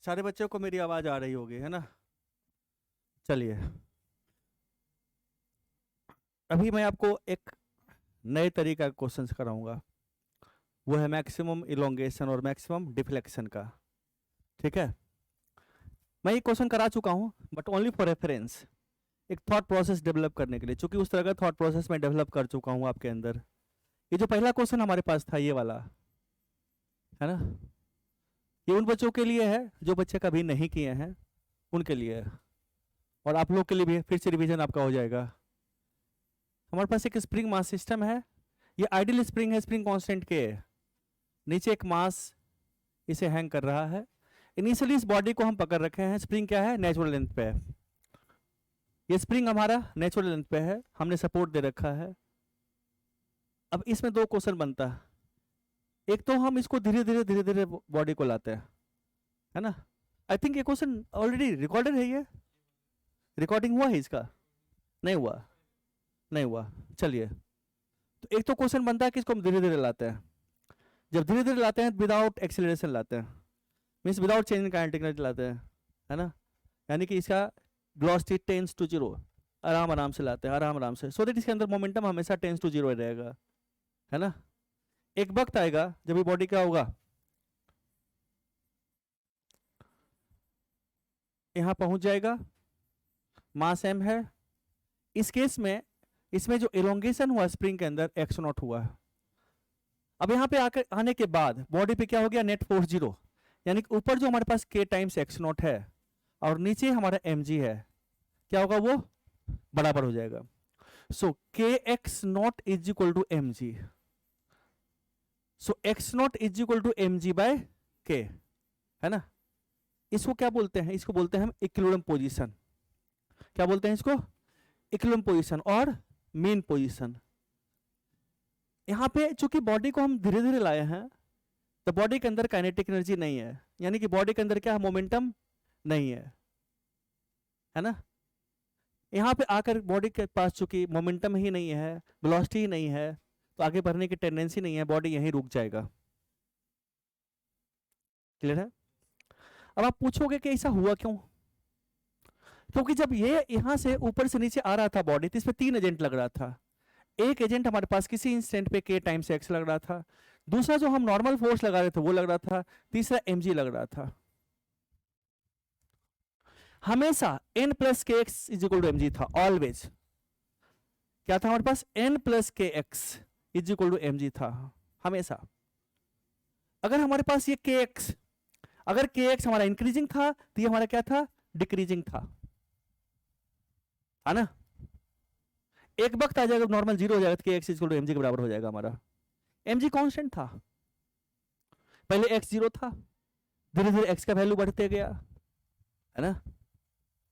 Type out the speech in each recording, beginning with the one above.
सारे बच्चों को मेरी आवाज आ रही होगी, है ना? चलिए, अभी मैं आपको एक नए तरीका का क्वेश्चन कराऊंगा। वो है मैक्सिमम इलोंगेशन और मैक्सिमम डिफ्लेक्शन का। ठीक है, मैं ये क्वेश्चन करा चुका हूँ बट ओनली फॉर रेफरेंस, एक थॉट प्रोसेस डेवलप करने के लिए, क्योंकि उस तरह का थॉट प्रोसेस मैं डेवलप कर चुका हूँ आपके अंदर। ये जो पहला क्वेश्चन हमारे पास था, ये वाला, है ना, ये उन बच्चों के लिए है जो बच्चे कभी नहीं किए हैं, उनके लिए है। और आप लोग के लिए भी फिर से रिवीजन आपका हो जाएगा। हमारे पास एक स्प्रिंग मास सिस्टम है। ये आइडियल स्प्रिंग है, स्प्रिंग कांस्टेंट के नीचे एक मास इसे हैंग कर रहा है। इनिशियली इस बॉडी को हम पकड़ रखे हैं। स्प्रिंग क्या है? नेचुरल लेंथ पे है। ये स्प्रिंग हमारा नेचुरल लेंथ पे है, हमने सपोर्ट दे रखा है। अब इसमें दो क्वेश्चन बनता है। एक तो हम इसको धीरे धीरे बॉडी को लाते हैं, है ना? आई थिंक ये क्वेश्चन ऑलरेडी रिकॉर्डेड है। ये रिकॉर्डिंग हुआ है इसका? नहीं हुआ, नहीं हुआ। चलिए, तो एक तो क्वेश्चन बनता है कि इसको हम धीरे धीरे लाते हैं। जब धीरे धीरे लाते हैं विदाउट एक्सीलरेशन लाते हैं, means without change in kinetic energy लाते हैं, है ना? यानी कि इसका वेलोसिटी टेंस टू जीरो, आराम आराम से लाते हैं, आराम आराम से, सो दैट इसके अंदर मोमेंटम हमेशा टेंस टू जीरो रहेगा, है ना? एक वक्त आएगा जब ये बॉडी क्या होगा, यहां पहुंच जाएगा, मास m है। इस केस में इसमें जो एलोंगेशन हुआ स्प्रिंग के अंदर एक्स नॉट हुआ है। अब यहाँ पे आकर आने के बाद बॉडी पे क्या हो गया? नेट फोर्स जीरो, यानी कि ऊपर जो हमारे पास k टाइम्स एक्स नॉट है और नीचे हमारा mg है, क्या होगा? वो बराबर हो जाएगा। So K X naught is equal to M G. So X naught is equal to M G by K, है ना? इसको क्या बोलते हैं? इसको बोलते हैं हम इक्विलिब्रियम पोजीशन। क्या बोलते हैं इसको? इक्विलिब्रियम पोजीशन और मीन पोजीशन। यहां पे चूंकि बॉडी को हम धीरे धीरे लाए हैं, तो बॉडी के अंदर काइनेटिक एनर्जी नहीं है, यानी कि बॉडी के अंदर क्या है? मोमेंटम नहीं है ना? यहां पे आकर बॉडी के पास चूंकि मोमेंटम ही नहीं है, वेलोसिटी ही नहीं है, तो आगे बढ़ने की टेंडेंसी नहीं है, बॉडी यहीं रुक जाएगा। क्लियर है? अब आप पूछोगे कि ऐसा हुआ क्यों? क्योंकि जब ये यहां से ऊपर से नीचे आ रहा था बॉडी, तो इसमें तीन एजेंट लग रहा था। एक एजेंट हमारे पास किसी इंस्टेंट पे k टाइम्स x लग रहा था, दूसरा जो हम नॉर्मल फोर्स लगा रहे थे वो लग रहा था, तीसरा mg लग रहा था। हमेशा n plus K X is equal to M G था, ऑलवेज। क्या था हमारे पास? n plus K X is equal to M G था, हमेशा। अगर हमारे पास ये के एक्स, अगर के एक्स हमारा इंक्रीजिंग था तो ये हमारा क्या था? डिक्रीजिंग था, है ना? एक वक्त आ जाएगा नॉर्मल जीरो हो जाएगा तो K X equal to M G के बराबर हो जाएगा हमारा। एम जी कॉन्स्टेंट था, पहले एक्स जीरो था, धीरे धीरे एक्स का वैल्यू बढ़ते गया, है ना?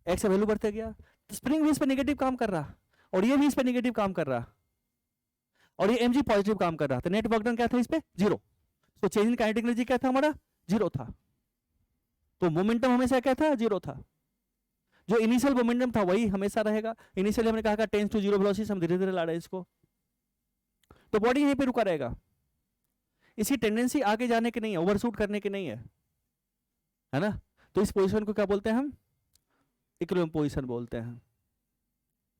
एक्स का वैल्यू बढ़ते गया, तो स्प्रिंग भी इस पर नेगेटिव काम कर रहा और ये भी इस पर नेगेटिव काम कर रहा और ये एम जी पॉजिटिव काम कर रहा, तो नेट वर्क डन क्या था इस पे? जीरो। तो चेंज इन काइनेटिक एनर्जी क्या था हमारा? जीरो था। तो मोमेंटम हमेशा क्या था? जीरो था। जो इनिशियल मोमेंटम था वही हमेशा रहेगा। इनिशियली हमने कहा टेंस टू जीरो वेलोसिटी, हम धीरे धीरे ला रहे हैं इसको, तो बॉडी यहीं पे रुका रहेगा। इसकी टेंडेंसी आगे जाने की नहीं है, ओवरशूट करने की नहीं है ना? तो इस पोजीशन को क्या बोलते हैं हम? इक्विलिब्रियम पोजीशन बोलते हैं।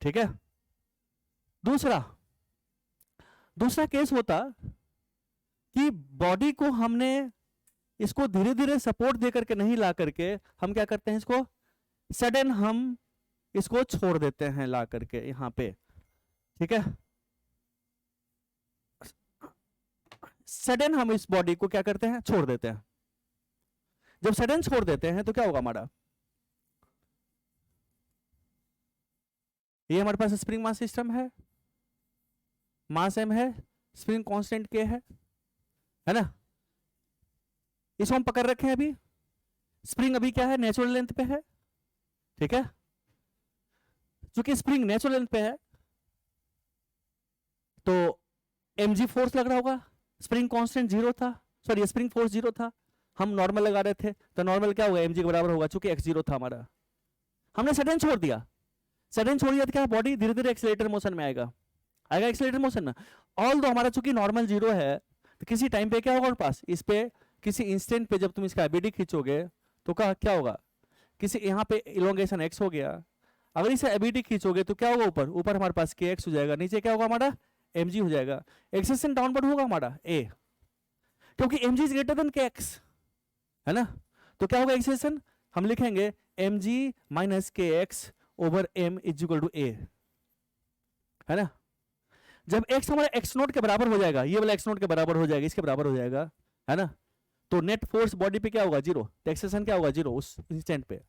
ठीक है? दूसरा केस होता कि बॉडी को हमने इसको धीरे धीरे सपोर्ट देकर के नहीं ला करके हम क्या करते हैं? इसको सडन हम इसको छोड़ देते हैं ला करके यहां पे। ठीक है? सडन हम इस बॉडी को क्या करते हैं? छोड़ देते हैं। जब सडन छोड़ देते हैं तो क्या होगा हमारा? ये हमारे पास स्प्रिंग मास सिस्टम है, मास m है, स्प्रिंग कांस्टेंट k है ना? इसको हम पकड़ रखे हैं अभी। स्प्रिंग अभी क्या है? नेचुरल लेंथ पे है। ठीक है? चूंकि स्प्रिंग नेचुरल लेंथ पे है तो mg फोर्स लग रहा होगा। स्प्रिंग कांस्टेंट जीरो था, सॉरी स्प्रिंग फोर्स जीरो था, हम नॉर्मल लगा रहे थे, तो नॉर्मल क्या होगा? mg के बराबर होगा, चूंकि x जीरो था हमारा। हमने सडन छोड़ दिया, सडन छोड़ दिया तो क्या? बॉडी धीरे धीरे एक्सीलरेटर मोशन में आएगा एक्सीलरेटर मोशन में। ऑल दो हमारा चूंकि नॉर्मल जीरो है, तो किसी टाइम पे क्या होगा हमारे पास? इस पे किसी इंस्टेंट पे जब तुम इसका एबीडी खींचोगे तो क्या होगा, किसी यहाँ पे इलोंगेशन x हो गया, अगर इसे एबीटी खींचोगे तो क्या होगा, ऊपर ऊपर हमारे पास के एक्स हो जाएगा, नीचे क्या होगा हमारा एम जी हो जाएगा, एक्सेशन डाउनवर्ड होगा हमारा ए, क्योंकि M G is greater than K X, है ना। तो क्या होगा एक्सेशन, हम लिखेंगे M G minus K X over M is equal to A, है ना। जब x हमारा x नोट के बराबर हो जाएगा, ये वाला x नोट के बराबर हो जाएगा, इसके बराबर हो जाएगा, है ना, तो नेट फोर्स बॉडी पे क्या होगा, जीरो, तो एक्सेशन क्या होगा, जीरो उस इंस्टेंट पे।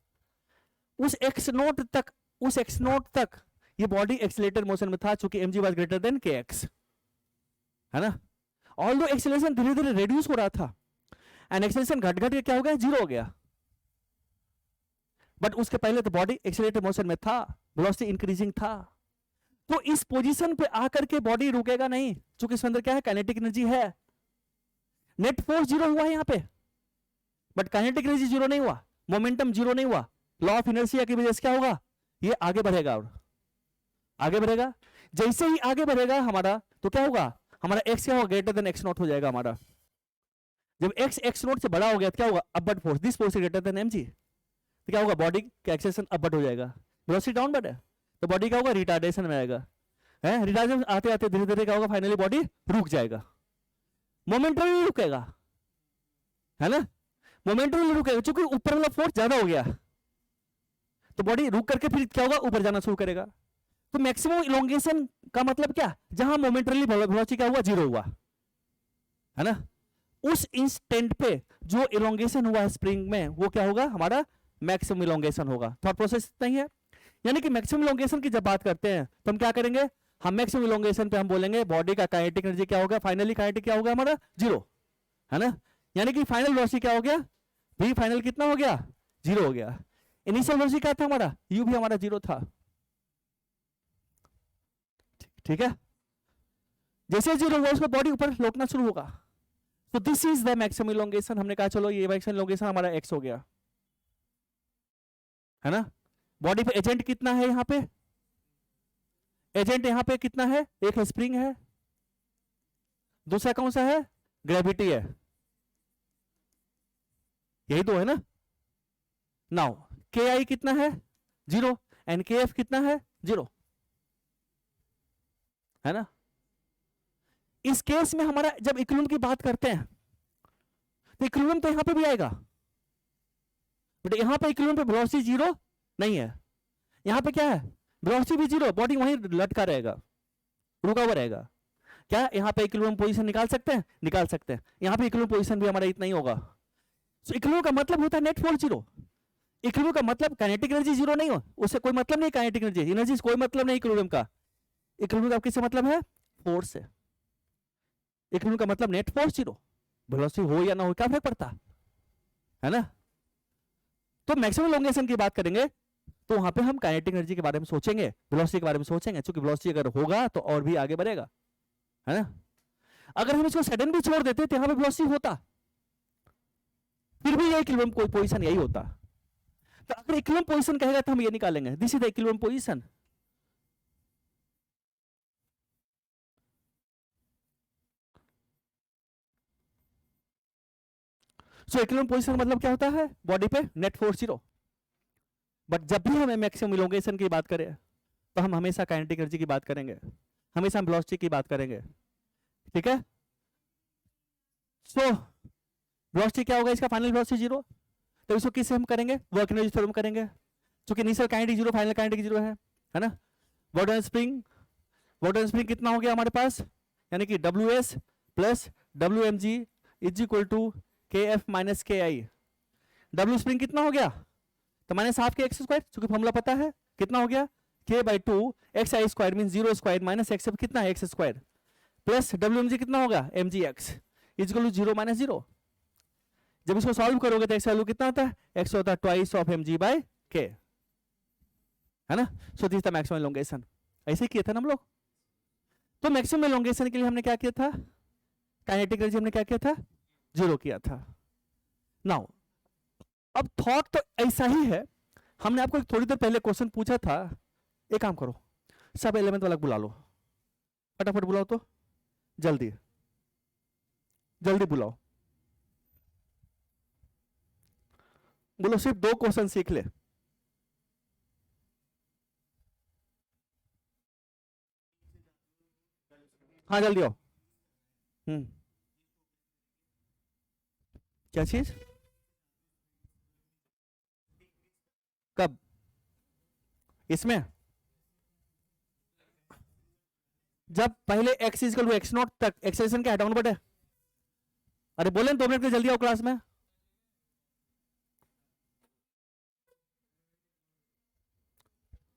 उस x नोट तक ये बॉडी एक्सीलरेटेड मोशन में था, चूंकि mg was greater than kx, है ना। ऑल्दो एक्सीलरेशन धीरे धीरे रिड्यूस हो रहा था, एंड एक्सीलरेशन घट घट के क्या हो गया, जीरो हो गया, बट उसके पहले तो बॉडी एक्सीलरेटेड मोशन में था, वेलोसिटी इंक्रीजिंग था। तो इस पोजीशन पे आकर के बॉडी रुकेगा नहीं, चूंकि इसके अंदर क्या है, काइनेटिक एनर्जी है, नेट फोर्स जीरो हुआ है यहाँ पे, बट काइनेटिक एनर्जी जीरो नहीं हुआ, मोमेंटम जीरो नहीं हुआ, लॉ ऑफ इनर्शिया की वजह से क्या होगा, ये आगे बढ़ेगा और आगे बढ़ेगा। जैसे ही आगे बढ़ेगा हमारा, तो क्या होगा, हमारा x क्या होगा, ग्रेटर देन x नॉट हो जाएगा हमारा। जब x नॉट से बड़ा हो गया तो क्या होगा, upward force, this force greater than mg, तो क्या होगा, बॉडी का एक्सेलरेशन अपवर्ड हो जाएगा, वेलोसिटी डाउनवर्ड है, तो बॉडी क्या होगा, रिटार्डेशन में आएगा, है, रिटार्डेशन आते आते धीरे धीरे क्या होगा, फाइनली बॉडी रुक जाएगा, मोमेंटली रुकेगा, है ना, मोमेंटली रुकेगा, क्योंकि ऊपर वाला फोर्स ज्यादा हो गया, तो बॉडी रुक करके फिर क्या होगा, ऊपर जाना शुरू करेगा। तो मैक्सिमम इलोंगेशन का मतलब क्या, जहां मोमेंटली वेलोसिटी क्या हुआ, जीरो हुआ, है ना, उस इंस्टेंट पे जो इलोंगेशन हुआ है स्प्रिंग में, वो क्या होगा, हमारा मैक्सिमम इलोंगेशन होगा। थॉट प्रोसेस इतना ही है। यानी कि मैक्सिमम इलोंगेशन की जब बात करते हैं तो हम क्या करेंगे, हम मैक्सिमम इलोंगेशन पे हम बोलेंगे बॉडी का काइनेटिक एनर्जी क्या होगा, फाइनली काइनेटिक क्या होगा हमारा, जीरो, है ना। यानी कि फाइनल वेलोसिटी क्या हो गया, भी फाइनल कितना हो गया, जीरो हो गया। इनिशियल वेलोसिटी क्या था हमारा, यू भी हमारा जीरो था, ठीक है। जैसे जीरो हुआ उसको बॉडी ऊपर लौटना शुरू होगा। तो this is the maximum elongation. हमने कहा चलो ये मैक्सिमम इलोंगेशन हमारा एक्स हो गया, है ना। बॉडी पे एजेंट कितना है, यहाँ पे एजेंट यहाँ पे कितना है, एक है स्प्रिंग है, दूसरा कौन सा है, ग्रेविटी है, यही दो है ना। नाउ के आई कितना है, जीरो, एंड के एफ कितना है, जीरो, है ना। इस केस में हमारा जब इक्विलिब्रियम की बात करते हैं तो इक्विलिब्रियम तो यहां पे भी आएगा, बट यहां पे इक्विलिब्रियम पे वेलोसिटी जीरो नहीं है, यहां पे क्या है, वेलोसिटी भी जीरो, बॉडी वहीं लटका रहेगा, रुका हुआ रहेगा। क्या यहां पे इक्विलिब्रियम पोजीशन निकाल सकते हैं, निकाल सकते हैं। यहां पे इक्विलिब्रियम पोजीशन भी हमारा इतना ही होगा। सो इक्विलिब्रियम का मतलब होता है नेट फोर्स जीरो। इक्विलिब्रियम का मतलब काइनेटिक एनर्जी जीरो नहीं हो, उससे कोई मतलब नहीं, काइनेटिक एनर्जी से कोई मतलब नहीं इक्विलिब्रियम का। इक्विलिब्रियम का किससे मतलब है, फोर्स से। इक्विलिब्रियम का मतलब नेट फोर्स जीरो, वेलोसिटी हो या ना हो क्या फर्क पड़ता है ना। तो मैक्सिमम इलोंगेशन की बात करेंगे तो वहां पे हम काइनेटिक एनर्जी के बारे में सोचेंगे, वेलोसिटी के बारे में सोचेंगे, क्योंकि वेलोसिटी अगर होगा तो और भी आगे बढ़ेगा, है ना। अगर हम इसको सडन भी छोड़ देते तो यहां पे वेलोसिटी होता, फिर भी ये इक्विलिब्रियम कोई पोजीशन यही होता। तो अगर इक्विलिब्रियम पोजीशन कहेगा तो हम ये निकालेंगे, this is the equilibrium position. So equilibrium position मतलब क्या होता है, बॉडी पे नेट फोर्स जीरो। बट जब भी हमें मैक्सिमम इलोंगेशन की बात करें तो हम हमेशा काइनेटिक एनर्जी की बात करेंगे, हमेशा हम वेलोसिटी की बात करेंगे, ठीक है। सो वेलोसिटी क्या होगा, इसका फाइनल वेलोसिटी जीरो, तो इसको किससे हम करेंगे, वर्क एनर्जी थ्योरम करेंगे, क्योंकि initial kinetic zero, final kinetic zero है ना। वाटर स्प्रिंग कितना हो गया हमारे पास, यानी कि WS plus WMG is equal to KF minus KI। W spring कितना हो गया, तो माइनस हाफ के एक्स स्क्वायर, क्योंकि फॉर्मूला पता है कितना हो गया, K/2 XI square mean zero square minus x कितना है एक्स स्क्वायर, प्लस WMG कितना होगा mgx is equal to zero minus zero. जब इसको सॉल्व करोगे तो एक्स वैल्यू कितना होता है, एक्स होता है ट्वाइस ऑफ mg/k, है ना। So this the maximum elongation. ऐसे किया था ना हम लोग। तो मैक्सिमम इलोंगेशन के लिए हमने क्या किया था, काइनेटिक एनर्जी हमने क्या किया था, जीरो किया था। नाउ अब थॉट तो ऐसा ही है, हमने आपको थोड़ी देर पहले क्वेश्चन पूछा था, एक काम करो सब 11th वाला बुला लो, फटाफट बुलाओ, तो जल्दी जल्दी बुलाओ। बोलो सिर्फ 2 क्वेश्चन सीख ले। हाँ जल्दी आओ। क्या चीज? कब? इसमें जब पहले x equal to x not तक एक्सेलेरेशन क्या है? डाउनवर्ड है। अरे बोले 2 मिनट के, जल्दी आओ क्लास में।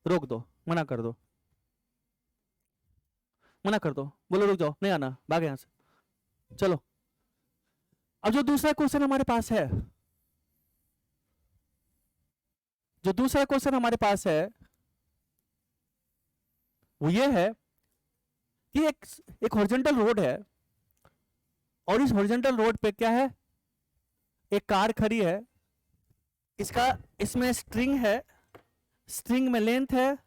रोक दो, मना कर दो, मना कर दो, बोलो रुक जाओ, नहीं आना, भाग यहां से। चलो अब जो दूसरा क्वेश्चन हमारे पास है, जो दूसरा क्वेश्चन हमारे पास है वो ये है कि एक हॉरिजॉन्टल रोड है और इस हॉरिजॉन्टल रोड पे क्या है? एक कार खड़ी है। इसमें स्ट्रिंग है, स्ट्रिंग में लेंथ है,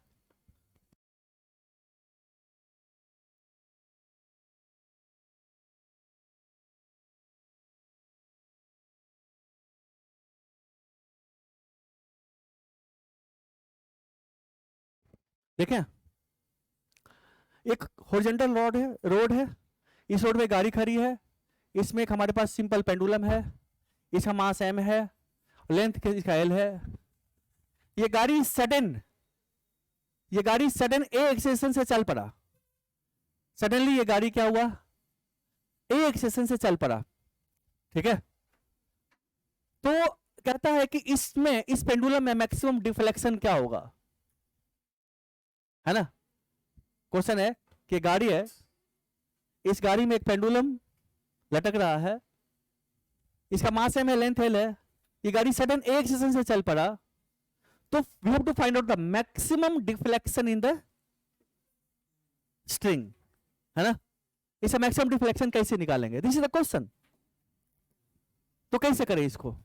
देखें एक हॉरिजॉन्टल रोड है, इस रोड पे गाड़ी खड़ी है, इसमें एक हमारे पास सिंपल पेंडुलम है, इसका मास m है, लेंथ इसका l है। ये गाड़ी सडन a एक्सेलेरेशन से चल पड़ा। सडनली ये गाड़ी क्या हुआ? a एक्सेलेरेशन से चल पड़ा, ठीक है। तो कहता है कि इसमें, इस पेंडुलम में मैक्सिमम डिफ्लेक्शन क्या होगा, है ना। क्वेश्चन है कि गाड़ी है, इस गाड़ी में एक पेंडुलम लटक रहा है, इसका मास m है, लेंथ l है, ये गाड़ी सडन a एक्सेलेरेशन से चल पड़ा, तो we have to find out the maximum deflection in the string, है ना। इसे मैक्सिमम डिफ्लेक्शन कैसे निकालेंगे? This is the question. तो कैसे करें इसको?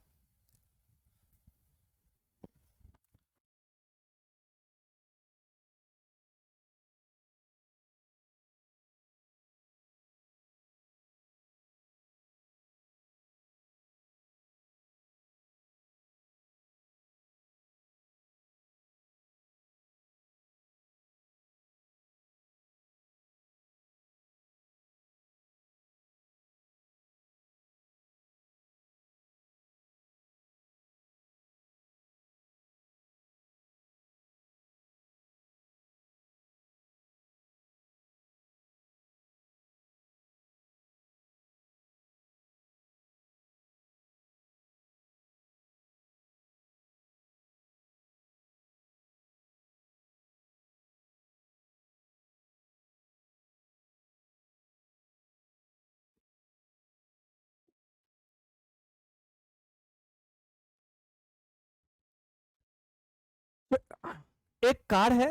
एक कार है,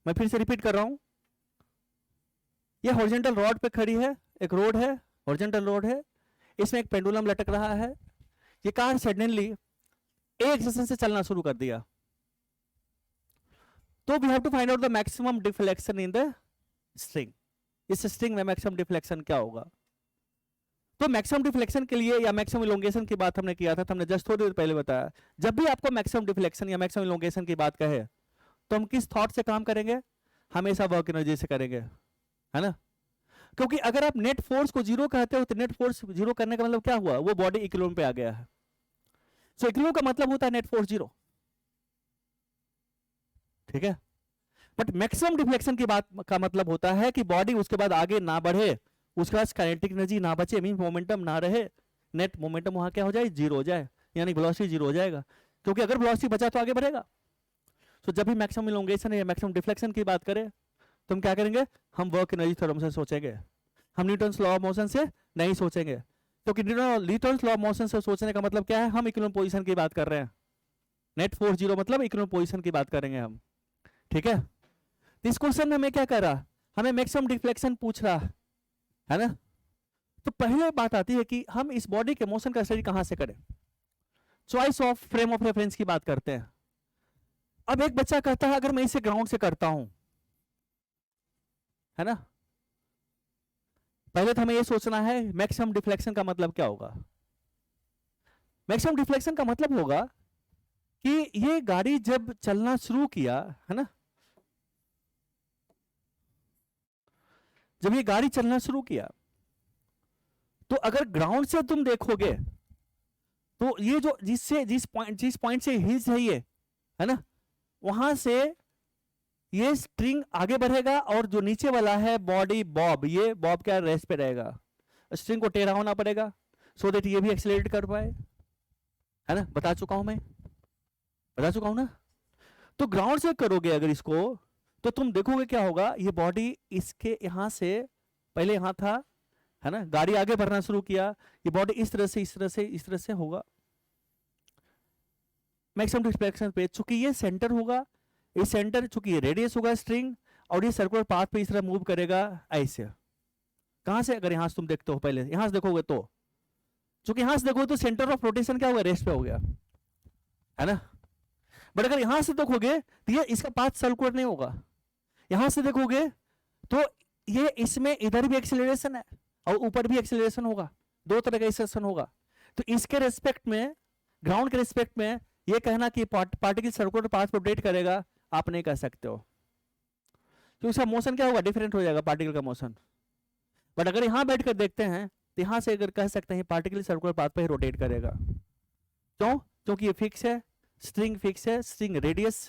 मैं फिर से रिपीट कर रहा हूं, ये हॉरिजॉन्टल रॉड पे खड़ी है, एक रोड है, हॉरिजॉन्टल रोड है, इसमें एक पेंडुलम लटक रहा है। ये कार सडनली ए एक्सेलेरेशन से चलना शुरू कर दिया, तो we have to find out the maximum deflection in the string. इस स्ट्रिंग में मैक्सिमम डिफ्लेक्शन क्या होगा? तो मैक्सिमम डिफ्लेक्शन के लिए या मैक्सिमम इलोंगेशन की बात हमने किया था, तो हमने जस्ट थोड़ी देर पहले बताया, जब भी आपको मैक्सिमम डिफ्लेक्शन या मैक्सिमम इलोंगेशन की बात कहे तो हम किस थॉट से काम करेंगे? हमेशा वर्क एनर्जी से करेंगे, है ना। क्योंकि अगर आप नेट फोर्स को जीरो कहते हो तो नेट फोर्स जीरो करने का मतलब क्या हुआ? वो बॉडी इक्विलिब्रियम पे आ गया है। सो इक्विलिब्रियम का मतलब होता है नेट फोर्स जीरो, ठीक है। बट मैक्सिमम डिफ्लेक्शन की बात का मतलब होता है कि बॉडी उसके बाद आगे ना बढ़े, उसके बाद काइनेटिक एनर्जी ना बचे, मीन मोमेंटम ना रहे, नेट मोमेंटम वहां क्या हो जाए? जीरो हो जाए, यानी वेलोसिटी जीरो हो जाएगा। क्योंकि अगर वेलोसिटी बचा तो आगे बढ़ेगा। तो जब भी मैक्सिमम इलोंगेशन या मैक्सिमम डिफ्लेक्शन की बात करें तो हम क्या करेंगे? हम वर्क एनर्जी थ्योरम से सोचेंगे, हम न्यूटन्स लॉ ऑफ मोशन से नहीं सोचेंगे। क्योंकि न्यूटन्स लॉ ऑफ मोशन से सोचने का मतलब क्या है? हम इक्विलिब्रियम पोजीशन की बात कर रहे हैं, नेट फोर्स जीरो मतलब इक्विलिब्रियम पोजीशन की बात करेंगे हम, ठीक है। इस क्वेश्चन में हमें क्या कर रहा? हमें मैक्सिमम डिफ्लेक्शन पूछ रहा है ना। तो पहले बात आती है कि हम इस बॉडी के मोशन का स्टडी कहां से करें? Choice of frame of reference की बात करते हैं। अब एक बच्चा कहता है अगर मैं इसे ग्राउंड से करता हूं, है ना, पहले तो हमें यह सोचना है मैक्सिमम डिफ्लेक्शन का मतलब क्या होगा। मैक्सिमम डिफ्लेक्शन का मतलब होगा कि ये गाड़ी जब चलना शुरू किया है ना, जब ये गाड़ी चलना शुरू किया तो अगर ग्राउंड से तुम देखोगे तो ये जो जिस पॉइंट से हिल्स है ये है ना, वहां से ये स्ट्रिंग आगे बढ़ेगा और जो नीचे वाला है बॉडी बॉब, ये बॉब क्या रेस्ट पे रहेगा, स्ट्रिंग को टेढ़ा होना पड़ेगा सो दैट ये भी एक्सेलरेट कर पाए, है ना, बता चुका हूं मैं, बता चुका हूं ना। तो ग्राउंड से करोगे अगर इसको तो तुम देखोगे क्या होगा, ये बॉडी इसके यहां से पहले यहां था है ना, गाड़ी आगे बढ़ना शुरू किया, ये बॉडी इस तरह से इस तरह से इस तरह से होगा मैक्सिमम डिस्प्लेसमेंट पे, चूंकि ये सेंटर होगा, ये सेंटर चूंकि ये रेडियस होगा स्ट्रिंग, और ये सर्कुलर पाथ पे इस तरह मूव करेगा ऐसे। कहां से, अगर यहां से तुम देखते हो, पहले यहां से देखोगे तो, चूंकि यहां से देखोगे तो सेंटर ऑफ रोटेशन क्या होगा, रेस्ट पे हो गया है ना, बट अगर यहां से देखोगे तो ये इसका पाथ सर्कुलर नहीं होगा, यहां से देखोगे तो ये इसमें इधर भी एक्सेलरेशन है और ऊपर भी एक्सेलरेशन होगा, दो तरह का एक्सेलरेशन होगा। तो इसके रेस्पेक्ट में, ग्राउंड के रेस्पेक्ट में ये कहना कि पार्टिकल सर्कुलर पाथ पर रोटेट करेगा, आप नहीं कह सकते हो, क्योंकि इसका मोशन क्या होगा, डिफरेंट हो जाएगा पार्टिकल का मोशन। बट अगर यहां बैठकर देखते हैं तो यहां से अगर कह सकते हैं पार्टिकल सर्कुलर पाथ पर ही रोटेट करेगा। क्यों? क्योंकि ये फिक्स है, स्ट्रिंग फिक्स है, स्ट्रिंग रेडियस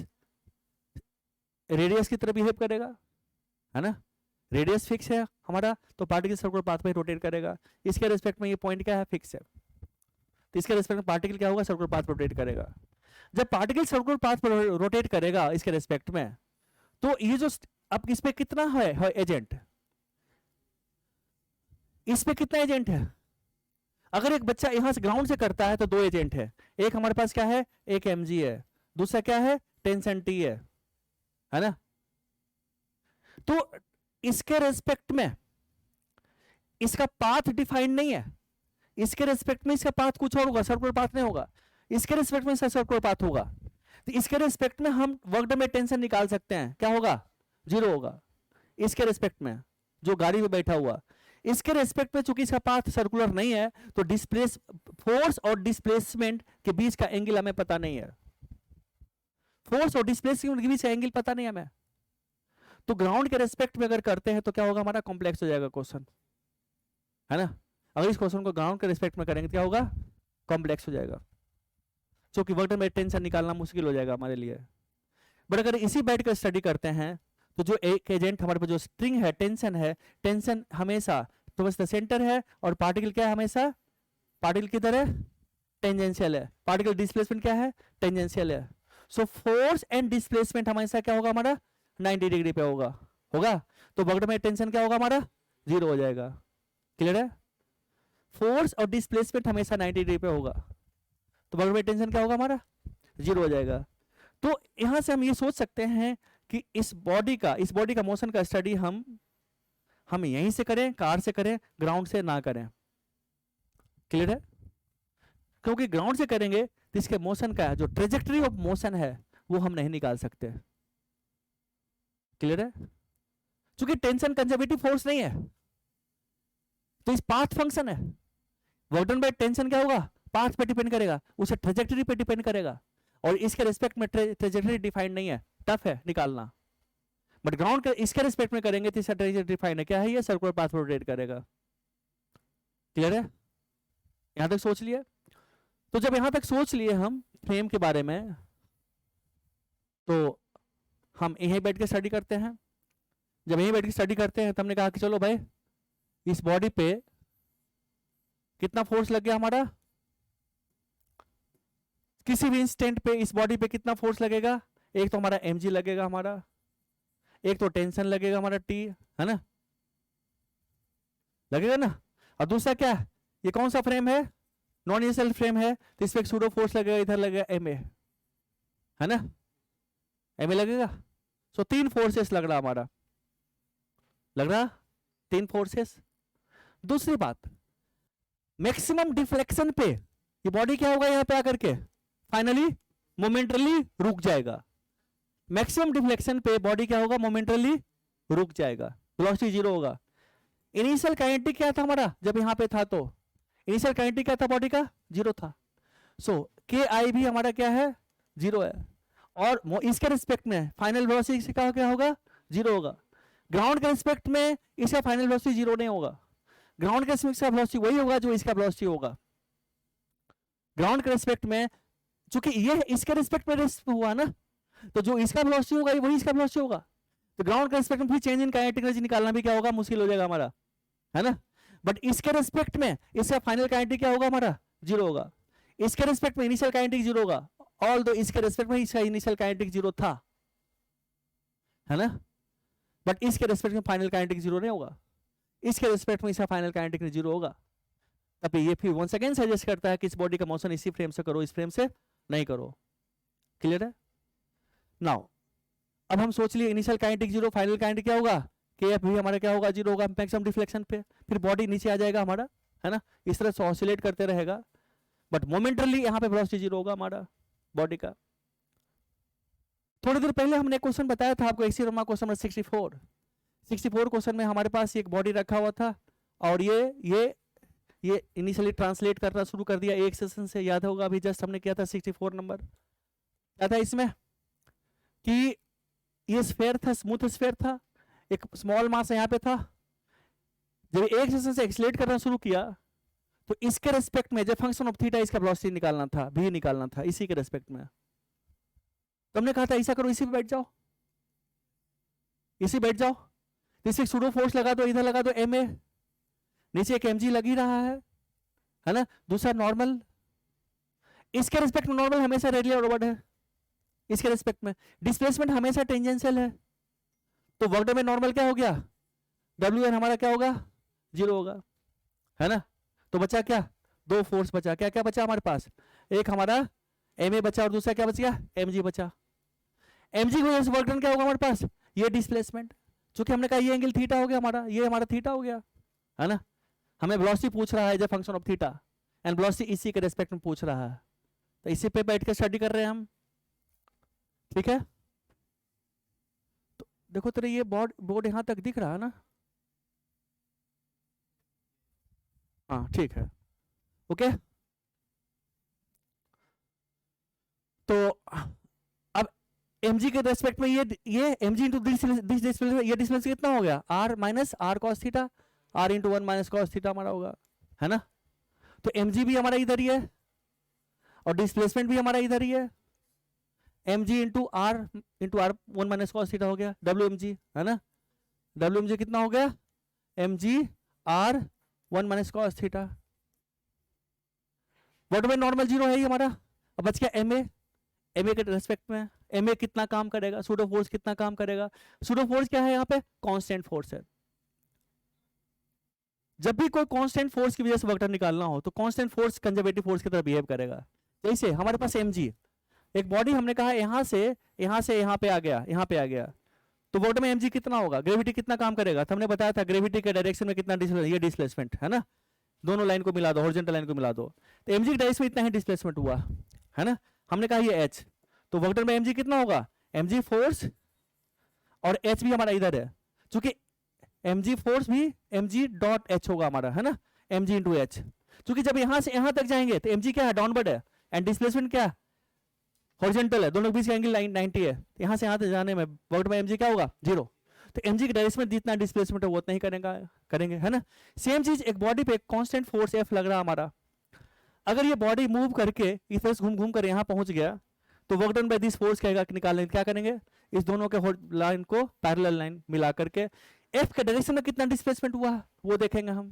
की तरह बिहेव करेगा है ना, रेडियस फिक्स है हमारा, तो पार्टिकल सर्कुलर पाथ पे रोटेट करेगा। इसके रिस्पेक्ट में ये पॉइंट क्या है, फिक्स है, तो इसके रिस्पेक्ट में पार्टिकल क्या होगा, सर्कुलर पाथ रोटेट करेगा। जब पार्टिकल सर्कुलर पाथ पर रोटेट करेगा इसके रिस्पेक्ट में, तो ये जो अब इस पे कितना है एजेंट, इस पे कितना एजेंट है, अगर एक बच्चा यहां से ग्राउंड से करता है तो दो एजेंट है, एक हमारे पास क्या है, एक mg है, दूसरा क्या है, टेंशन t है ना। तो इसके रेस्पेक्ट में इसका पाथ डिफाइंड नहीं है, इसके रेस्पेक्ट में इसका पाथ कुछ और होगा, सर्कुलर पाथ नहीं होगा, इसके रेस्पेक्ट में इसका सर्कुलर पाथ होगा। तो इसके रेस्पेक्ट में हम वर्क डन बाय टेंशन निकाल सकते हैं, क्या होगा, 0 होगा। इसके रेस्पेक्ट में जो गाड़ी में बैठा हुआ, इसके रेस्पेक्ट में चूंकि इसका पाथ सर्कुलर नहीं है, तो डिस्प्लेस फोर्स और डिस्प्लेसमेंट के बीच का एंगल हमें पता नहीं है, फोर्स और डिस्प्लेसमेंट के बीच का एंगल पता नहीं है हमें। तो ग्राउंड के रेस्पेक्ट में अगर करते हैं तो क्या होगा, हमारा कॉम्प्लेक्स हो जाएगा क्वेश्चन, है ना। अगर इस क्वेश्चन को ग्राउंड के रेस्पेक्ट में करेंगे तो क्या होगा, कॉम्प्लेक्स हो जाएगा, क्योंकि वर्क डन बाय टेंशन निकालना मुश्किल हो जाएगा हमारे लिए। बट अगर इसी बैठ कर स्टडी करते हैं तो जो एक एजेंट हमारे पास जो स्ट्रिंग है, टेंशन हमेशा टुवर्ड्स द सेंटर है, और पार्टिकल क्या है, हमेशा पार्टिकल किधर है, टेंजेंशियल है, पार्टिकल डिस्प्लेसमेंट क्या है, टेंजेंशियल है। सो फोर्स एंड डिस्प्लेसमेंट हमेशा क्या होगा, हमारा 90 डिग्री पे होगा। तो वर्क डन बाय टेंशन क्या होगा, हमारा 0 हो जाएगा। क्लियर है, फोर्स और डिस्प्लेसमेंट हमेशा 90 डिग्री पे होगा, तो वर्क डन बाय टेंशन क्या होगा, हमारा 0 हो जाएगा। तो यहां से हम ये सोच सकते हैं कि इस बॉडी का मोशन का स्टडी हम यहीं से करें, कार से करें, ग्राउंड से ना करें। क्लियर है, क्योंकि ग्राउंड से करेंगे तो इसके मोशन का जो ट्रेजेक्टरी ऑफ मोशन है वो हम नहीं निकाल सकते। क्लियर है, क्योंकि टेंशन कंजर्वेटिव फोर्स नहीं है, तो इस पाथ फंक्शन है, वर्क डन बाय टेंशन क्या होगा, पाथ पे डिपेंड करेगा, उसे ट्रेजेक्टरी पे डिपेंड करेगा, और इसके रिस्पेक्ट में ट्रेजेक्टरी डिफाइंड नहीं है, टफ है निकालना। बट ग्राउंड के इसके रिस्पेक्ट में करेंगे तो इसका ट्रेजेक्टरी डिफाइंड है, क्या है, ये सर्कुलर पाथ रोटेट करेगा। क्लियर है, यहां तक सोच लिए। तो जब यहां तक सोच लिए हम फ्रेम के बारे में, तो हम यहीं बैठ के स्टडी करते हैं। जब यहीं बैठ के स्टडी करते हैं तो हमने कहा कि चलो भाई, इस बॉडी पे कितना फोर्स लग गया हमारा, किसी भी इंस्टेंट पे इस बॉडी पे कितना फोर्स लगेगा, एक तो हमारा mg लगेगा हमारा, एक तो टेंशन लगेगा हमारा t, है ना, लगेगा ना, और दूसरा क्या, ये कौन सा फ्रेम है, नॉन यूनिवर्सल फ्रेम है, तो इस पे सूडो फोर्स लगेगा, इधर लगेगा ma, है ना, ma लगेगा। सो 3 फोर्सेस लग रहा हमारा, लग रहा 3 फोर्सेस। दूसरी बात, मैक्सिमम डिफ्लेक्शन पे ये बॉडी क्या होगा, यहां पे आकर के फाइनली मोमेंटरली रुक जाएगा। मैक्सिमम डिफ्लेक्शन पे बॉडी क्या होगा, मोमेंटरली रुक जाएगा, वेलोसिटी 0 होगा। इनिशियल काइनेटिक क्या था हमारा, जब यहां पे था तो इनिशियल काइनेटिक क्या था, बॉडी का 0 था। सो के आई भी हमारा क्या है, जीरो है, और इसके रिस्पेक्ट में फाइनल वेलोसिटी का क्या होगा, जीरो होगा। ग्राउंड के रिस्पेक्ट में इसका फाइनल वेलोसिटी जीरो नहीं होगा, ग्राउंड के रिस्पेक्ट का वेलोसिटी वही होगा जो इसका वेलोसिटी होगा। ग्राउंड के रिस्पेक्ट में चूंकि ये इसके रिस्पेक्ट में हुआ ना, तो जो इसका वेलोसिटी होगा वही इसका वेलोसिटी होगा। तो ग्राउंड के रिस्पेक्ट में फिर चेंज इन काइनेटिक एनर्जी निकालना भी क्या होगा, मुश्किल हो जाएगा हमारा, है ना। बट इसके रिस्पेक्ट में इसका फाइनल काइनेटिक क्या होगा हमारा, जीरो होगा। इसके रिस्पेक्ट में इनिशियल काइनेटिक जीरो होगा, ऑल दो इसके रिस्पेक्ट में इसका इनिशियल काइनेटिक जीरो था, है ना। बट इसके रिस्पेक्ट में फाइनल काइनेटिक जीरो नहीं होगा, इसके रिस्पेक्ट में इसका फाइनल काइनेटिक जीरो होगा। तब ये फिर वंस अगेन सजेस्ट करता है कि इस बॉडी का मोशन इसी फ्रेम से करो, इस फ्रेम से नहीं करो। क्लियर है। नाउ अब हम सोच लिए initial kinetic zero, final kinetic क्या होगा, केएफ भी हमारा क्या होगा, जीरो होगा मैक्सिमम डिफ्लेक्शन पे, फिर बॉडी नीचे आ जाएगा हमारा, है ना, इस तरह से ऑसिलेट करते रहेगा। बट मोमेंटरली यहाँ पे वेलोसिटी जीरो होगा हमारा बॉडी का। थोड़ी देर पहले हमने क्वेश्चन बताया था आपको, एक्सी रोमा क्वेश्चन नंबर 64 क्वेश्चन में हमारे पास एक बॉडी रखा हुआ था, और ये इनिशियली ट्रांसलेट करना शुरू कर दिया एक सेशन से, याद होगा अभी जस्ट हमने किया था 64 नंबर। क्या था इसमें कि ये स्फीयर था, स्मूथ स्फीयर था, एक स्मॉल मास यहाँ पे था। जब एक सेशन से एक्सलेट करना शुरू किया तो इसके रेस्पेक्ट में जब फंक्शन ऑफ थीटा इसका वेलोसिटी निकालना था, भी निकालना था इसी के रेस्पेक्ट में। तो हमने कहा था ऐसा करो, इसी पे बैठ जाओ, इसी बैठ जाओ, इसे सूडो फोर्स लगा दो, इधर लगा दो ma, नीचे एक mg लग ही रहा है ना। दूसरा नॉर्मल, इसके रिस्पेक्ट में नॉर्मल हमेशा रेडियल फॉरवर्ड है, इसके रिस्पेक्ट में डिस्प्लेसमेंट हमेशा टेंजेंशियल है। तो वर्क में नॉर्मल क्या हो गया, Wn हमारा क्या होगा, जीरो होगा, है ना। तो बचा क्या, दो फोर्स बचा, क्या क्या बचा हमारे पास, एक हमारा ma बचा और दूसरा क्या बच गया, mg बचा। mg की वजह से वर्क डन क्या होगा हमारे पास, ये डिस्प्लेसमेंट, चूंकि हमने कहा ये एंगल थीटा हो गया हमारा, ये हमारा थीटा हो गया, है ना। हमें वेलोसिटी पूछ रहा है जब function of theta, and velocity इसी के रेस्पेक्ट में पूछ रहा है, तो इसी पे बैठ के स्टडी कर रहे हैं हम, ठीक है। तो देखो तेरे ये बोर्ड यहां तक दिख रहा है ना, हाँ ठीक है, ओके। तो अब mg के रेस्पेक्ट में ये mg इंटू दिस डिस्प्लेसमेंट, ये डिस्प्लेसमेंट कितना हो गया, r minus r cos theta, r into 1 minus cos theta हमारा होगा, है ना। तो mg भी हमारा इधर ही है और डिस्प्लेसमेंट भी हमारा इधर ही है, mg into r 1 minus cos theta हो गया wmg, है ना। wmg कितना हो गया, mg r 1 minus cos theta. Bottom में नॉर्मल जीरो है ही हमारा। अब बच गया ma के रेस्पेक्ट में ma कितना काम करेगा, सूडो फोर्स कितना काम करेगा। सूडो फोर्स क्या है यहाँ पे, कांस्टेंट फोर्स है। जब भी कोई कांस्टेंट फोर्स की वजह से वर्क डन निकालना हो तो कांस्टेंट फोर्स कंजर्वेटिव फोर्स की तरह बिहेव करेगा। जैसे हमारे पास mg, एक बॉडी हमने कहा यहाँ से यहाँ पे आ गया, तो वर्क में mg कितना होगा, ग्रेविटी कितना काम करेगा। तो हमने बताया था ग्रेविटी के डायरेक्शन में कितना ये डिस्प्लेसमेंट, है ना। दोनों लाइन को मिला दो, हॉरिजॉन्टल लाइन को मिला दो, तो mg के डायरेक्शन में इतना ही डिस्प्लेसमेंट हुआ, है ना। हमने कहा ये h, तो वर्क डन में mg कितना होगा, mg फोर्स और h भी हमारा इधर है, चूंकि mg फोर्स भी mg डॉट h होगा हमारा, है ना, mg इंटू h। चूंकि जब यहां से यहां तक जाएंगे तो mg क्या है, डाउनवर्ड है, एंड डिस्प्लेसमेंट क्या है, हॉरिजॉन्टल है, दोनों के बीच का एंगल 90 है। यहां से यहां तक जाने में वर्क में mg क्या होगा, जीरो। तो mg के डायरेक्शन में जितना डिस्प्लेसमेंट है वो उतना ही करेंगे, है ना। सेम चीज एक बॉडी पे कांस्टेंट फोर्स F लग रहा हमारा, अगर ये बॉडी मूव करके इस तरह से घूम कर यहाँ पहुंच गया तो work done by this force कहेगा कि निकालने क्या करेंगे, इस दोनों के लाइन को पैरेलल लाइन मिला करके F के डायरेक्शन में कितना डिस्प्लेसमेंट हुआ वो देखेंगे हम।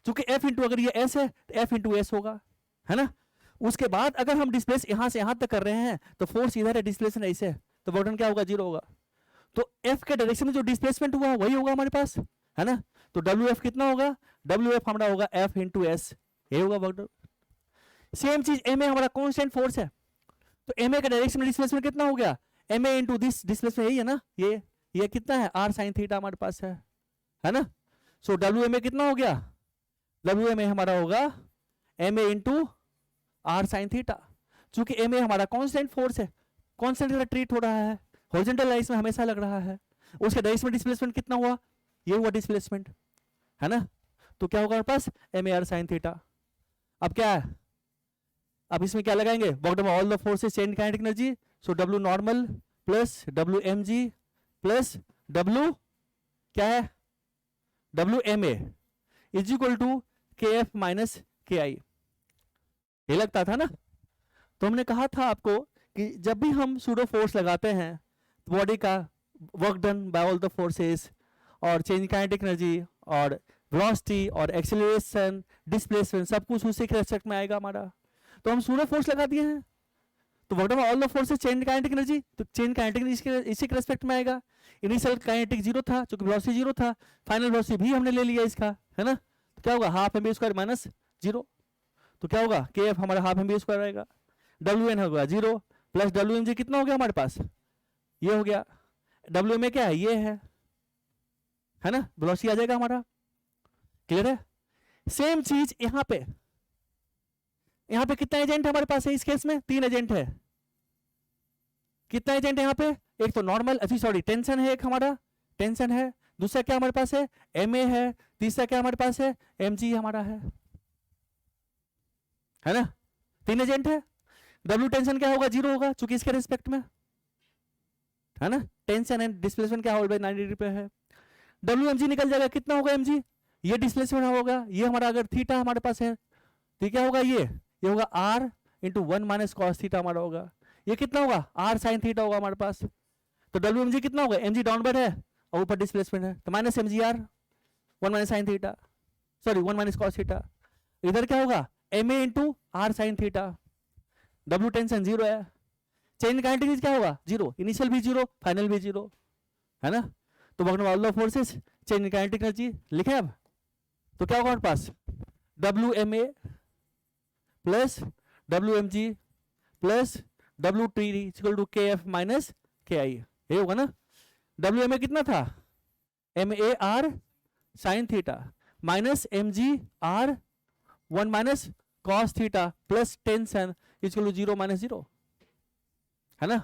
चूंकि F इंटू अगर ये S है तो F इंटू S होगा, है ना। उसके बाद अगर हम डिस्प्लेस यहां से यहां तक कर रहे हैं तो फोर्स इधर है, डिस्प्लेसमेंट ऐसे है, तो वर्क डन क्या होगा, जीरो होगा। तो F के डायरेक्शन में जो डिस्प्लेसमेंट हुआ वही होगा हमारे पास, है ना। तो WF कितना होगा, WF हमारा होगा F इंटू S, ये होगा वर्क डन। सेम चीज ma हमारा कांस्टेंट फोर्स है, तो ma का डायरेक्शन में डिस्प्लेसमेंट कितना हो गया, ma इंटू दिस डिस्प्लेसमेंट, यही है ना, ये कितना है, r sin थीटा हमारे पास है ना। सो wma कितना हो गया, wma हमारा होगा ma into r sin theta. चूंकि ma हमारा कांस्टेंट फोर्स है, कांस्टेंट का ट्रीट हो रहा है, हॉरिजॉन्टल लाइंस में हमेशा लग रहा है, उसके डायरेक्शन में डिस्प्लेसमेंट कितना हुआ, ये हुआ डिस्प्लेसमेंट, है ना। तो क्या होगा हमारे पास ma r sin थीटा। अब क्या है, अब इसमें क्या लगाएंगे, work done by all the forces change kinetic energy, so W normal plus WmG plus W क्या है Wma is equal to KF minus KI। ये लगता था ना। तो हमने कहा था आपको कि जब भी हम सूडो फोर्स लगाते हैं बॉडी का work done by all the forces और चेंज काइनेटिक एनर्जी और वेलोसिटी और एक्सेलरेशन डिस्प्लेसमेंट सब कुछ उसी के रेस्पेक्ट में आएगा हमारा। तो हम सूडो फोर्स लगा दिए हैं, तो work done by all the forces change kinetic energy, तो चेंज काइनेटिक एनर्जी इसी के रेस्पेक्ट में आएगा। इनिशियल काइनेटिक जीरो था, चूंकि वेलोसिटी जीरो था, फाइनल वेलोसिटी भी हमने ले लिया इसका, है ना। तो क्या होगा half mv square minus zero, तो क्या होगा KF हमारा हाफ mv स्क्वायर आएगा, WN होगा जीरो प्लस WmG कितना हो गया हमारे पास, ये हो गया। Wma क्या है, ये है ना, वेलोसिटी आ जाएगा हमारा। क्लियर है। सेम चीज यहाँ पे कितना एजेंट हमारे पास है इस केस में, 3 एजेंट है। कितना एजेंट है यहाँ पे, एक तो नॉर्मल सॉरी टेंशन है, एक हमारा टेंशन है, दूसरा क्या हमारे पास है MA है, तीसरा क्या हमारे पास है MG हमारा है ना। 3 एजेंट है। W टेंशन क्या होगा, जीरो होगा चूंकि इसके रिस्पेक्ट में, है ना। टेंशन एंड डिस्प्लेसमेंट क्या होगा 90 डिग्री पे है। WmG निकल जाएगा, कितना होगा mg, ये डिस्प्लेसमेंट होगा, ये हमारा अगर थीटा हमारे पास है तो क्या होगा, ये होगा r into 1 minus cos theta हमारा होगा। ये कितना होगा r साइन थीटा होगा हमारे पास। तो WmG कितना होगा, mg डाउनवर्ड है और ऊपर डिस्प्लेसमेंट है, तो minus mgr 1 minus sine theta, sorry 1 minus cos theta. इधर क्या होगा ma into r sine theta. W tension zero है, चेंज काइनेटिक क्या होगा जीरो, इनिशियल भी जीरो फाइनल भी जीरो, है ना। तो work done by all the forces change kinetic energy लिखे अब, तो क्या होगा हमारे पास Wma plus WmG plus WT equal to KF minus KI, ये होगा ना। Wma कितना था, MAR sine theta minus MGR 1 minus cos theta plus tension equal to 0 minus 0, है ना।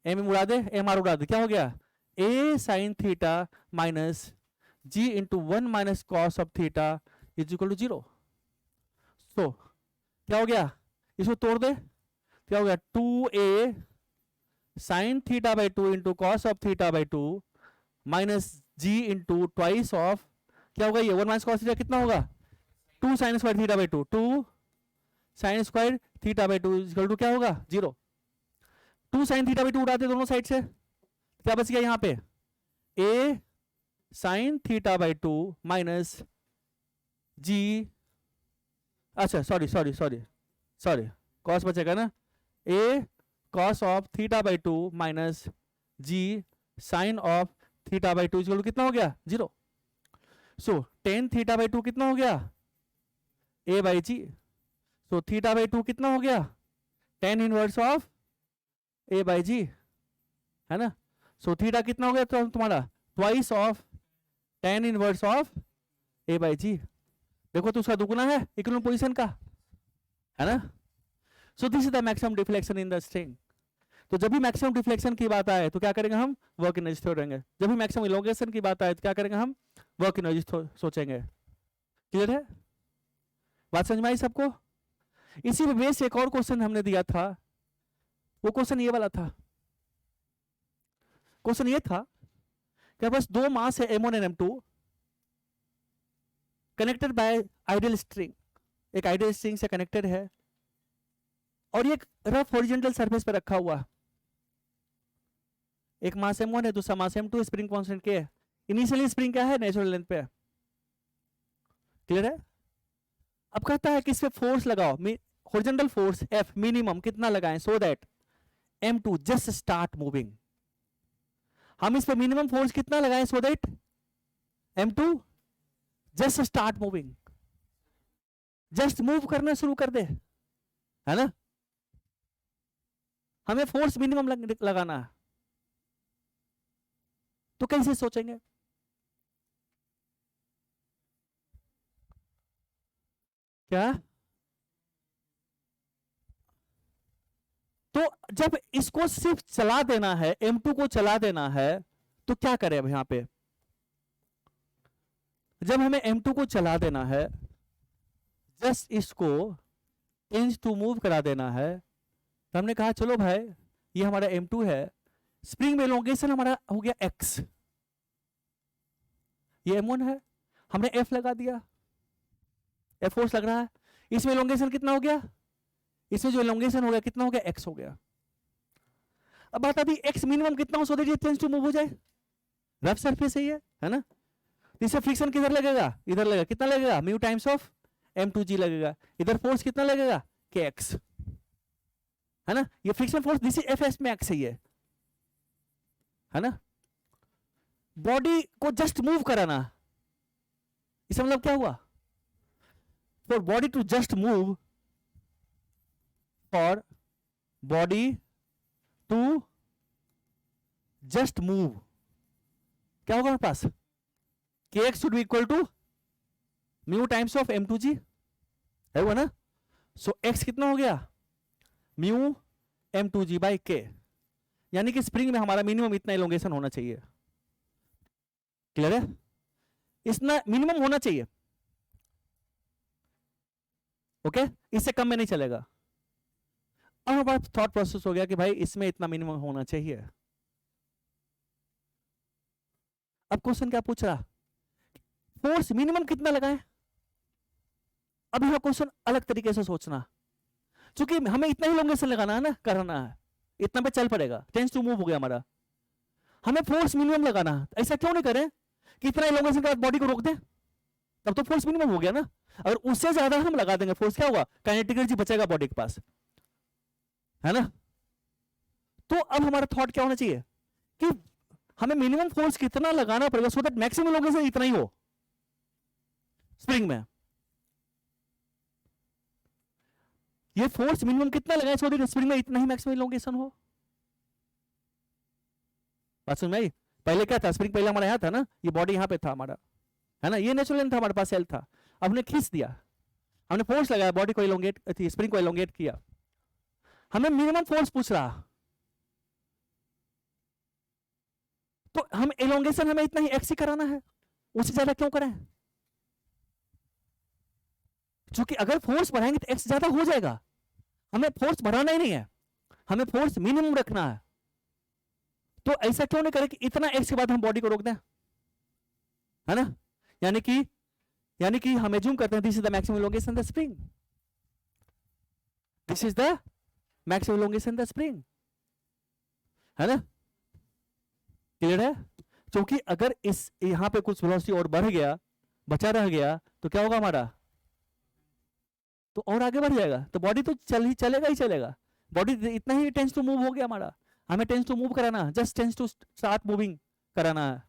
M उड़ा दे, MR उड़ा दे, क्या हो गया A sine theta minus G into 1 minus cos of theta is equal to 0। So क्या हो गया, इसको तोड़ दे, क्या हो गया 2A sign theta by 2 into cos of theta by 2 minus G into twice of क्या होगा, ये 1 माइनस कॉस थीटा कितना होगा 2 sine square theta by 2, 2 sine square theta by 2 equal to क्या होगा 0। 2 साइन थीटा बाई 2 उड़ाते दोनों साइड से, क्या बच गया यहाँ पे A sine theta by 2 minus G, अच्छा सॉरी कॉस बचेगा ना, A cos of theta by 2 minus G sine of theta by 2 equal to कितना हो गया 0। सो टेन थीटा बाई 2 कितना हो गया A by G, so theta by 2 कितना हो गया tan inverse of A by G, है ना। सो थीटा कितना हो गया तो तुम्हारा twice of tan inverse of A by G। देखो तो उसका दुगुना है इक्विलिब्रियम पोजीशन का, है ना। सो this is the maximum deflection in the string. तो जब भी मैक्सिमम डिफ्लेक्शन की बात आए तो क्या करेंगे हम, वर्क एनर्जी छोड़ेंगे। जब भी मैक्सिमम इलोंगेशन की बात आए तो क्या करेंगे हम, वर्क एनर्जी सोचेंगे। क्लियर है, बात समझ में आई सबको। इसी पे बेस एक और क्वेश्चन हमने दिया था, वो क्वेश्चन ये वाला था। क्वेश्चन ये था कि बस दो मास है M1 and M2 connected by ideal string, एक आइडियल स्ट्रिंग से कनेक्टेड है और ये एक रफ हॉरिजॉन्टल सरफेस पर रखा हुआ। एक मास M1 है, दूसरा मास M2, स्प्रिंग कांस्टेंट K है। इनिशियली स्प्रिंग क्या है, नेचुरल लेंथ पे। क्लियर है। अब कहता है कि इस पे फोर्स लगाओ, हॉरिजॉन्टल फोर्स F मिनिमम कितना लगाएं so that M2 just start moving. हम इस पे मिनिमम फोर्स कितना लगाएं so that M2 just start moving, just move करना शुरू कर दे, है ना। हमें फोर्स मिनिमम लगाना है, तो कैसे सोचेंगे। क्या, तो जब इसको सिर्फ चला देना है, M2 को चला देना है, तो क्या करें अब यहां पे। जब हमें M2 को चला देना है, जस्ट इसको टेंस टू मूव करा देना है, तो हमने कहा चलो भाई ये हमारा M2 है, स्प्रिंग में एलोंगेशन हमारा हो गया x, ये M1 है, हमने F लगा दिया, F फोर्स लग रहा है, इसमें एलोंगेशन कितना हो गया, इसमें जो एलोंगेशन हो गया कितना हो गया, x हो गया। अब बात अभी x मिनिमम कितना हो सो दैट ये टेंस टू मूव हो जाए, रफ सरफेस है ना, इससे फ्रिक्शन किधर लगेगा, इधर लगेगा, कितना लगेगा, म्यू टाइम्स ऑफ M2G लगेगा, इधर फोर्स कितना लगेगा, kx, है ना, ये friction force this is Fs में x है ना। बॉडी को जस्ट मूव कराना, इसका मतलब क्या हुआ, for body to just move, for body to just move, क्या होगा हमारे पास, kx should be equal to mu times of M2G, है वो ना। सो x कितना हो गया, म्यू M2G बाई k, यानी कि स्प्रिंग में हमारा मिनिमम इतना एलोंगेशन होना चाहिए, क्लियर है, इतना मिनिमम होना चाहिए, ओके, इससे कम में नहीं चलेगा। अब हमारे पास थॉट प्रोसेस हो गया कि भाई इसमें इतना मिनिमम होना चाहिए। अब क्वेश्चन क्या पूछ रहा, फोर्स मिनिमम कितना लगाएं। अब यहां क्वेश्चन अलग तरीके से सोचना, क्योंकि हमें इतना ही एलोंगेशन लगाना है ना, करना है, इतना पे चल पड़ेगा, टेंस टू मूव हो गया हमारा, हमें फोर्स मिनिमम लगाना है। ऐसा क्यों नहीं करें कि इतना एलोंगेशन के बाद बॉडी को रोक दें, तब तो फोर्स मिनिमम हो गया ना। अगर उससे ज्यादा हम लगा देंगे फोर्स, क्या होगा, काइनेटिक एनर्जी बचेगा बॉडी के पास, है ना। तो अब हमारा थॉट क्या होना चाहिए कि हमें मिनिमम फोर्स कितना लगाना पड़ेगा सो दैट मैक्सिमम एलोंगेशन इतना ही हो स्प्रिंग में। ये फोर्स मिनिमम कितना लगाए सो दैट स्प्रिंग में इतना ही मैक्सिमम एलोंगेशन हो। बात समझ में आई। पहले क्या था, स्प्रिंग पहले हमारा यहाँ था ना, ये बॉडी यहाँ पे था हमारा, है ना, ये नेचुरल था हमारे पास, सेल था, अब हमने खींच दिया, हमने फोर्स लगाया, बॉडी को एलोंगेट, स्प्रिंग को एलोंगेट किया, हमें मिनिमम फोर्स पूछ रहा, तो हम एलोंगेशन हमें इतना ही एक्स ही कराना है, उससे ज्यादा क्यों करें, क्योंकि अगर फोर्स बढ़ाएंगे तो एक्स ज्यादा हो जाएगा, हमें फोर्स बढ़ाना ही नहीं है, हमें फोर्स मिनिमम रखना है। तो ऐसा क्यों नहीं करें कि इतना एक्स के बाद हम बॉडी को रोक दें, है ना। यानी कि हम एज्यूम करते हैं this is the maximum elongation the spring, this is the maximum elongation the spring, है ना, क्लियर है। क्योंकि अगर इस यहां पे कुछ वेलोसिटी और बढ़ गया, बचा रह गया, तो क्या होगा हमारा, तो और आगे बढ़ जाएगा, तो बॉडी तो चलेगा ही चलेगा, बॉडी इतना ही टेंस टू मूव हो गया हमारा, हमें टेंस टू मूव कराना है, just tends to start moving कराना है।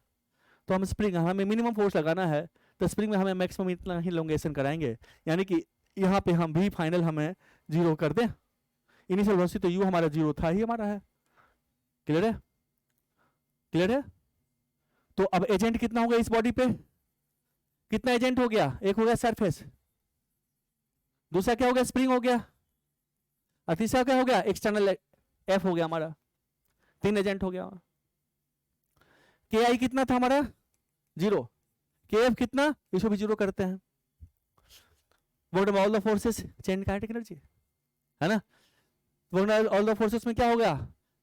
तो हम स्प्रिंग, हमें मिनिमम फोर्स लगाना है, तो स्प्रिंग में हमें मैक्सिमम इतना ही एलोंगेशन कराएंगे, यानी कि यहाँ पे हम भी फाइनल हमें 0 कर दें, इनिशियल वेलोसिटी तो यू हमारा 0 था ही हमारा है, क्लियर है, क्लियर है। तो अब एजेंट कितना होगा इस बॉडी पे, कितना एजेंट हो गया, एक हो गया सरफेस, दूसरा क्या हो गया, स्प्रिंग हो गया, और तीसरा क्या हो गया, एक्सटर्नल एफ हो गया हमारा, 3 एजेंट हो गया। के आई कितना था हमारा 0, के एफ कितना, इसको भी 0 करते हैं, work of all the forces change kinetic energy, है ना। Work of all the forces में क्या होगा,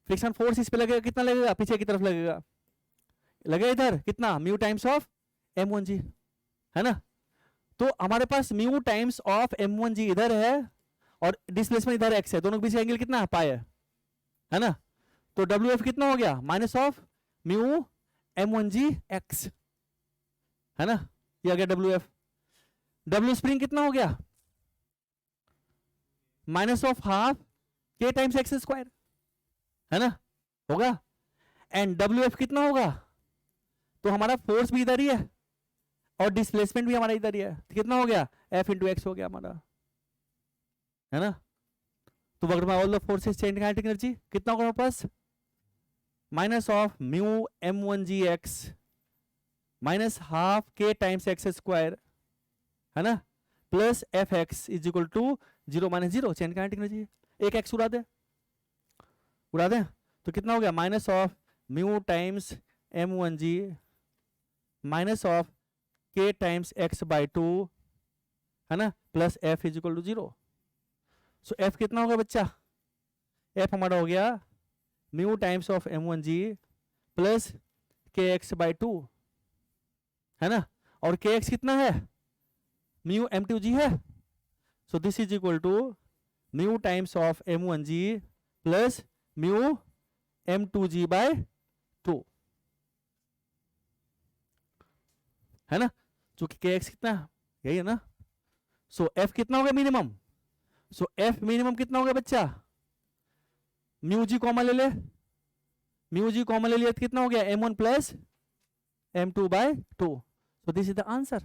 फ्रिक्शन फोर्स इस पे लगेगा, कितना लगेगा, पीछे की तरफ लगेगा, इधर कितना, म्यू टाइम्स ऑफ M1G, है ना। तो हमारे पास म्यू टाइम्स ऑफ M1G इधर है और डिस्प्लेसमेंट इधर x है, दोनों के बीच एंगल कितना पाई है ना। तो WF कितना हो गया, minus of mu M1G x, है ना, ये आ गया WF। W स्प्रिंग कितना हो गया, minus of half K times x square, है ना, होगा। एंड WF कितना होगा, तो हमारा फोर्स भी इधर ही है और डिस्प्लेसमेंट भी हमारा इधर ही है, तो कितना हो गया, F इंटू एक्स हो गया हमारा, है ना। तो work by all the forces change kinetic energy कितना होगा हमारे पास, minus of mu M1G x minus half K times X square, है ना, plus F X is equal to 0 minus 0, change kinetic energy, एक एक्स उड़ा दे, तो कितना हो गया, minus of mu times M1G minus of K times x by 2, है ना, plus F is equal to 0। So F कितना होगा बच्चा, एफ हमारा हो गया mu times of m1g plus K x by 2, है ना, और के एक्स कितना है, म्यू m2g है, so this is equal to mu times of m1g plus mu m2g by 2, है ना, चूंकि के एक्स कितना यही है ना। सो एफ कितना हो गया मिनिमम, सो एफ मिनिमम कितना हो गया बच्चा, म्यू जी कॉमन ले ले, म्यू जी कॉमन ले लिया तो कितना हो गया m1 plus m2 by 2, so this is the answer.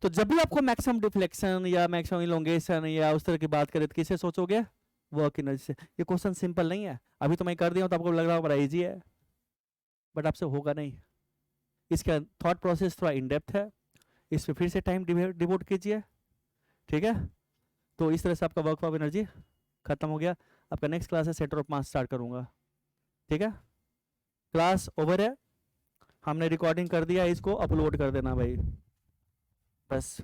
तो जब भी आपको मैक्सिमम डिफ्लेक्शन या मैक्सिमम इलोंगेशन या उस तरह की बात करें तो किससे सोचोगे, वर्क एनर्जी से। ये क्वेश्चन सिंपल नहीं है, अभी तो मैं कर दिया हूं तो आपको लग रहा होगा बड़ा इजी है, बट आपसे होगा नहीं, इसका थॉट प्रोसेस थोड़ा इन डेप्थ है, इस पर फिर से टाइम डिवोट कीजिए, ठीक है। तो इस तरह से आपका वर्क ऑफ एनर्जी खत्म हो गया। आपका नेक्स्ट क्लास है सेंटर ऑफ मास स्टार्ट करूंगा, ठीक है। क्लास ओवर है, हमने रिकॉर्डिंग कर दिया, इसको अपलोड कर देना भाई, बस।